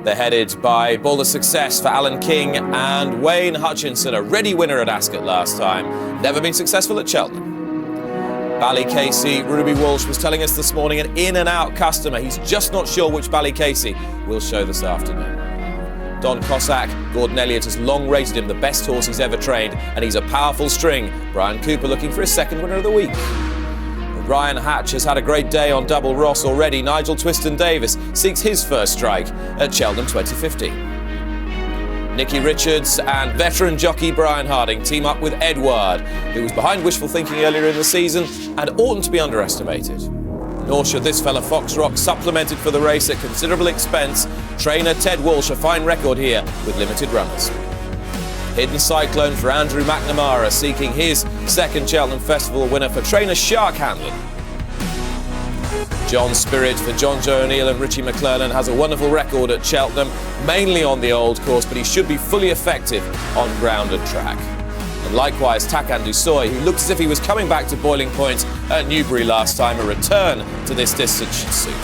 They're headed by Boulder Success for Alan King and Wayne Hutchinson, a ready winner at Ascot last time. Never been successful at Cheltenham. Ballycasey, Ruby Walsh was telling us this morning, an in-and-out customer. He's just not sure which Ballycasey will show this afternoon. Don Cossack, Gordon Elliott has long rated him the best horse he's ever trained, and he's a powerful string. Brian Cooper looking for his second winner of the week. Ryan Hatch has had a great day on Double Ross already. Nigel Twiston-Davis seeks his first strike at Cheltenham 2015. Nicky Richards and veteran jockey Brian Harding team up with Eduard, who was behind wishful thinking earlier in the season and oughtn't to be underestimated. Nor should this fella Fox Rock, supplemented for the race at considerable expense. Trainer Ted Walsh, a fine record here with limited runners. Hidden Cyclone for Andrew McNamara, seeking his second Cheltenham Festival winner for trainer Shark Hanlon. John Spirit for John Joe O'Neill and Richie McClellan has a wonderful record at Cheltenham, mainly on the old course, but he should be fully effective on ground and track. And likewise, Takan Dusoy, who looked as if he was coming back to boiling point at Newbury last time, a return to this distance suit.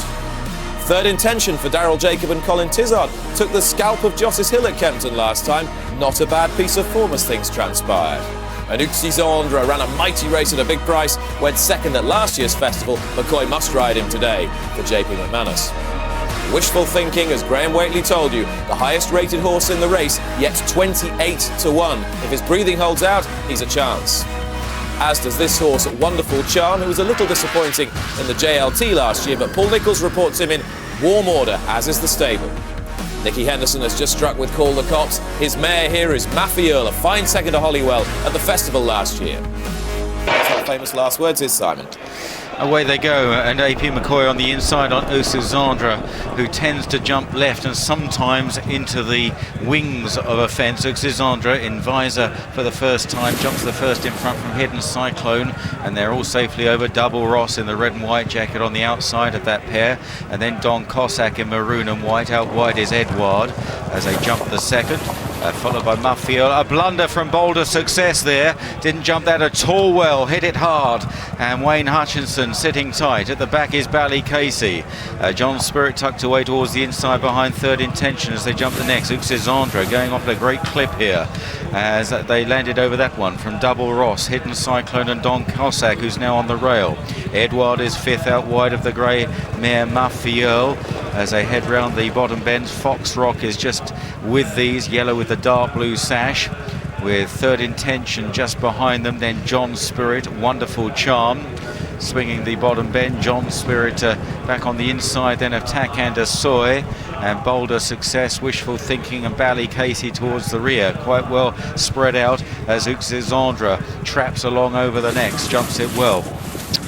Third Intention for Daryl Jacob and Colin Tizard took the scalp of Jossis Hill at Kempton last time. Not a bad piece of form as things transpired. And Uxizandre ran a mighty race at a big price, went second at last year's festival. McCoy must ride him today for JP McManus. Wishful thinking, as Graham Waitley told you, the highest rated horse in the race, yet 28-1. If his breathing holds out, he's a chance. As does this horse, Wonderful Charm, who was a little disappointing in the JLT last year, but Paul Nicholls reports him in warm order, as is the stable. Nicky Henderson has just struck with Call the Cops. His mare here is Filleule, a fine second to Holywell at the festival last year. That's how famous last words is, Simon. Away they go, and AP McCoy on the inside on Uxizandre, who tends to jump left and sometimes into the wings of a fence. Uxizandre in visor for the first time, jumps the first in front from Hidden Cyclone, and they're all safely over. Double Ross in the red and white jacket on the outside of that pair, and then Don Cossack in maroon and white. Out wide is Eduard as they jump the second. Followed by Filleule. A blunder from Boulder Success there. Didn't jump that at all well. Hit it hard. And Wayne Hutchinson sitting tight. At the back is Ballycasey. John Spirit tucked away towards the inside behind Third Intention as they jump the next. Uxizandre going off at a great clip here as they landed over that one from Double Ross, Hidden Cyclone and Don Cossack, who's now on the rail. Eduard is fifth out wide of the grey mare Filleule as they head round the bottom bends. Fox Rock is just with these, yellow with the dark blue sash, with Third Intention just behind them. Then John Spirit, Wonderful Charm, swinging the bottom bend. John Spirit back on the inside then of Takan Dusoy, and Boulder Success, Wishful Thinking and Ballycasey towards the rear, quite well spread out as Uxizandre traps along over the next, jumps it well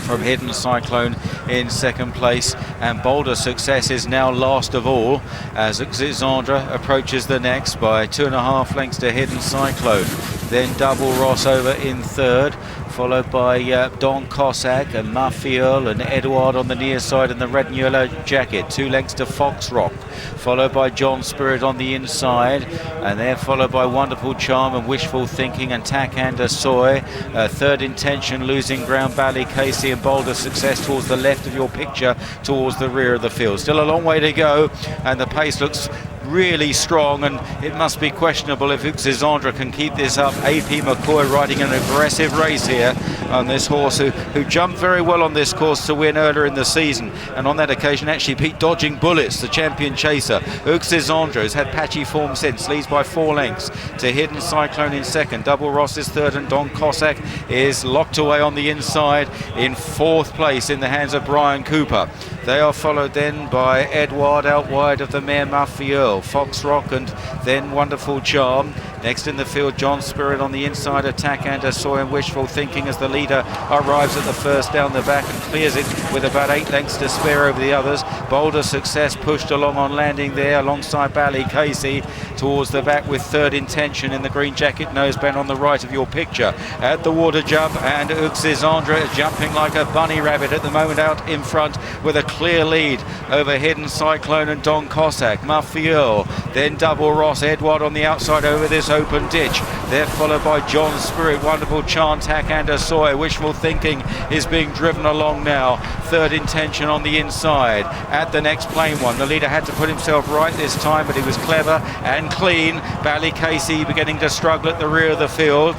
from Hidden Cyclone in second place, and Boulder Success is now last of all as Uxizandre approaches the next by 2.5 lengths to Hidden Cyclone. Then Double Ross over in third, followed by Don Cossack and Filleule and Eduard on the near side in the red and yellow jacket. 2 lengths to Fox Rock, followed by John Spirit on the inside, and they're followed by Wonderful Charm and Wishful Thinking and Takan Dusoy. Third Intention losing ground. Ballycasey and Boulder Success towards the left of your picture, towards the rear of the field. Still a long way to go, and the pace looks really strong, and it must be questionable if Uxizandre can keep this up. AP McCoy riding an aggressive race here on this horse who jumped very well on this course to win earlier in the season, and on that occasion actually beat Dodging Bullets, the champion chaser. Uxizandre has had patchy form since, leads by 4 lengths to Hidden Cyclone in second. Double Ross is third, and Don Cossack is locked away on the inside in fourth place in the hands of Brian Cooper. They are followed then by Eduard out wide of the mare Filleule, Fox Rock and then Wonderful Charm. Next in the field, John Spirit on the inside, Takan Dusoy and Wishful Thinking as the leader arrives at the first down the back and clears it with about 8 lengths to spare over the others. Boulder Success pushed along on landing there alongside Ballycasey towards the back with Third Intention in the green jacket noseband on the right of your picture at the water jump, and Uxizandre jumping like a bunny rabbit at the moment out in front with a clear lead over Hidden Cyclone and Don Cossack. Filleule then Double Ross, Eduard on the outside over this open ditch. They're followed by John Spirit, Wonderful Chant, Hack and Soy. Wishful Thinking is being driven along now. Third Intention on the inside at the next plain one. The leader had to put himself right this time, but he was clever and clean. Casey beginning to struggle at the rear of the field.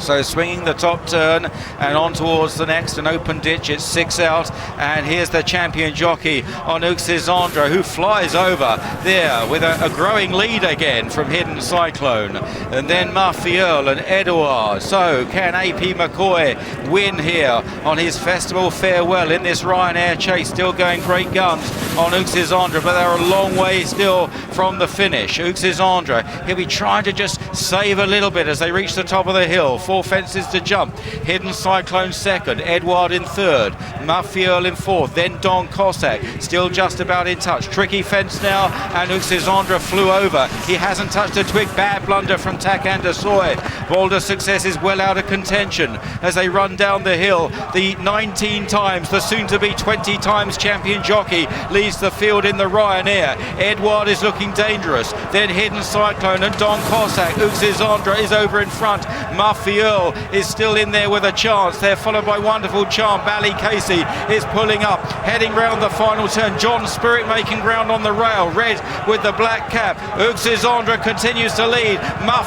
So swinging the top turn and on towards the next, an open ditch. It's 6 out, and here's the champion jockey on Uxizandre, who flies over there with a growing lead again from Hidden Cyclone, and then Filleule and Eduard. So can AP McCoy win here on his festival farewell in this Ryanair Chase? Still going great guns on Uxizandre, but they're a long way still from the finish. Uxizandre, he'll be trying to just save a little bit as they reach the top of the hill. 4 fences to jump. Hidden Cyclone second, Eduard in third, Filleule in fourth, then Don Cossack still just about in touch. Tricky fence now, and Uxizandre flew over. He hasn't touched a twig. Bad blunder from Tak and Soy. Boulder Success is well out of contention as they run down the hill. The 19 times, the soon-to-be 20 times champion jockey leads the field in the Ryanair. Eduard is looking dangerous. Then Hidden Cyclone and Don Cossack. Uxizandre is over in front. Filleule is still in there with a chance. They're followed by Wonderful Charm. Casey is pulling up, heading round the final turn. John Spirit making ground on the rail, red with the black cap. Uxizandre continues to lead.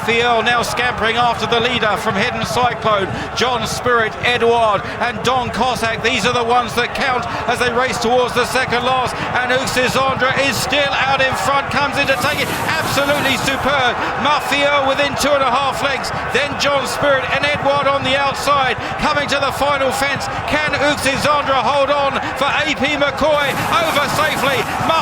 Filleule now scampering after the leader from Hidden Cyclone. John Spirit, Eduard and Don Cossack, these are the ones that count as they race towards the second last, and Uxizandre is still out in front, comes in to take it. Absolutely superb. Filleule within 2.5 lengths, then John Spirit and Eduard on the outside, coming to the final fence. Can Uxizandre hold on for AP McCoy? Over safely.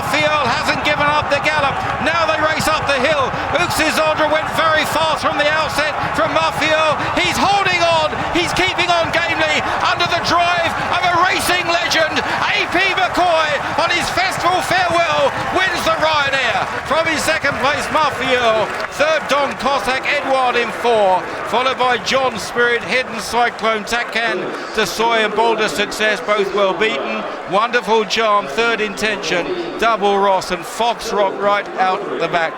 Filleule hasn't given up the gallop. Now they race up the hill. Uxizandre went very fast from the outset from Filleule. He's holding on. He's keeping on gamely under the drive of a racing legend. AP McCoy on his festival farewell wins the Ryanair. From his second place, Filleule. Third, Don Cossack, Eduard in 4, followed by John Spirit, Hidden Cyclone, Takan, Soy and Boulder Success, both well beaten. Wonderful Charm, Third Intention, Double Ross and Fox Rock right out the back.